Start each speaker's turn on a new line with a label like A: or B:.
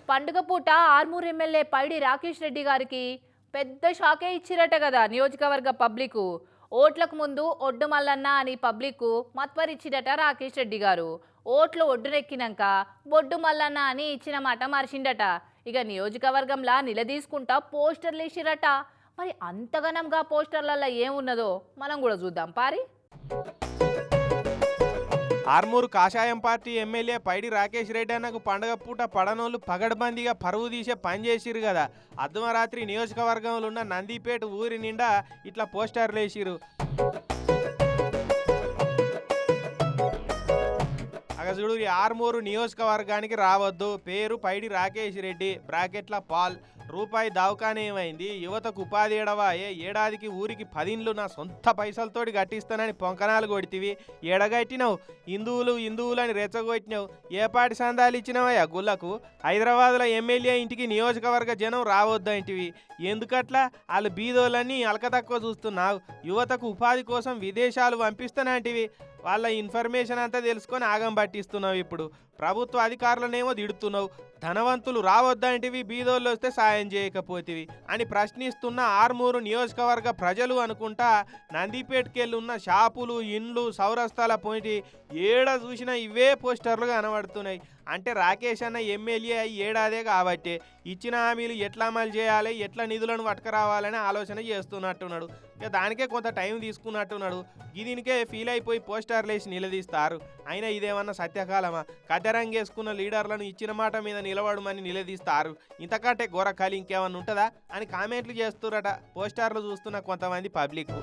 A: పండుగ పూట ఆర్మూర్ ఎమ్మెల్యే పైడి రాకేష్ రెడ్డి గారికి పెద్ద షాకే ఇచ్చిరట కదా నియోజకవర్గ పబ్లిక్. ఓట్లకు ముందు ఒడ్డు మల్లన్న అని పబ్లిక్ మత్వరిచ్చిడట రాకేష్ రెడ్డి గారు. ఓట్లు ఒడ్డునెక్కినాక బొడ్డు మల్లన్న అని ఇచ్చిన మాట మర్చిండట. ఇక నియోజకవర్గంలా నిలదీసుకుంటా పోస్టర్లు వేసిరట. మరి అంతగనంగా పోస్టర్లలో ఏమున్నదో మనం కూడా చూద్దాం పారి.
B: ఆర్మూరు కాషాయం పార్టీ ఎమ్మెల్యే పైడి రాకేష్ రెడ్డి అన్నకు పండగ పూట పడనోళ్ళు పగడ్బందీగా పరువు తీసే పని చేసిరు కదా. అర్ధమరాత్రి నియోజకవర్గంలో ఉన్న నందిపేట ఊరి నిండా ఇట్లా పోస్టర్లు వేసిరు. అగజుడు ఆర్మూరు నియోజకవర్గానికి రావద్దు, పేరు పైడి రాకేష్ రెడ్డి బ్రాకెట్ల పాల్, రూపాయి దావకానే ఏమైంది, యువతకు ఉపాధి ఏడవాయే, ఏడాదికి ఊరికి 10 ఇండ్లు నా సొంత పైసలతోటి కట్టిస్తానని పొంకనాలు కొడితివి, ఎడగట్టినావు, హిందువులు అని రెచ్చగొట్టినావు, ఏపాటి సందాలు ఇచ్చినవయ్యా గుళ్ళకు, హైదరాబాద్లో ఎమ్మెల్యే ఇంటికి నియోజకవర్గ జనం రావద్దంటివి, ఎందుకట్లా వాళ్ళు బీదోళ్ళని అలకతక్కువ చూస్తున్నావు, యువతకు ఉపాధి కోసం విదేశాలు పంపిస్తానంటివి, వాళ్ళ ఇన్ఫర్మేషన్ అంతా తెలుసుకొని ఆగం పట్టిస్తున్నావు. ఇప్పుడు ప్రభుత్వ అధికారులనేమో తిడుతున్నావు, ధనవంతులు రావద్దంటివి, బీదోళ్ళు వస్తే సాయం చేయకపోతివి అని ప్రశ్నిస్తున్న ఆర్మూరు నియోజకవర్గ ప్రజలు అనుకుంటా నందిపేటకెళ్ళి ఉన్న షాపులు, ఇండ్లు, సౌరస్థల పోయి ఏడ చూసినా ఇవే పోస్టర్లు కనబడుతున్నాయి. అంటే రాకేష్ అన్న ఎమ్మెల్యే అయ్యి ఏడాదే కాబట్టి ఇచ్చిన హామీలు ఎట్లా అమలు చేయాలి, ఎట్లా నిధులను పట్టుకురావాలని ఆలోచన చేస్తున్నట్టున్నాడు. ఇక దానికే కొంత టైం తీసుకున్నట్టున్నాడు. దీనికే ఫీల్ అయిపోయి పోస్టర్లు వేసి నిలదీస్తారు. అయినా ఇదేమన్నా సత్యకాలమా? కద్దరంగేసుకున్న లీడర్లను ఇచ్చిన మాట మీద నిలబడమని నిలదీస్తారు. ఇంతకంటే ఘోర ఖాళీ ఇంకేమన్నా ఉంటుందా అని కామెంట్లు చేస్తురట పోస్టర్లు చూస్తున్న కొంతమంది పబ్లిక్.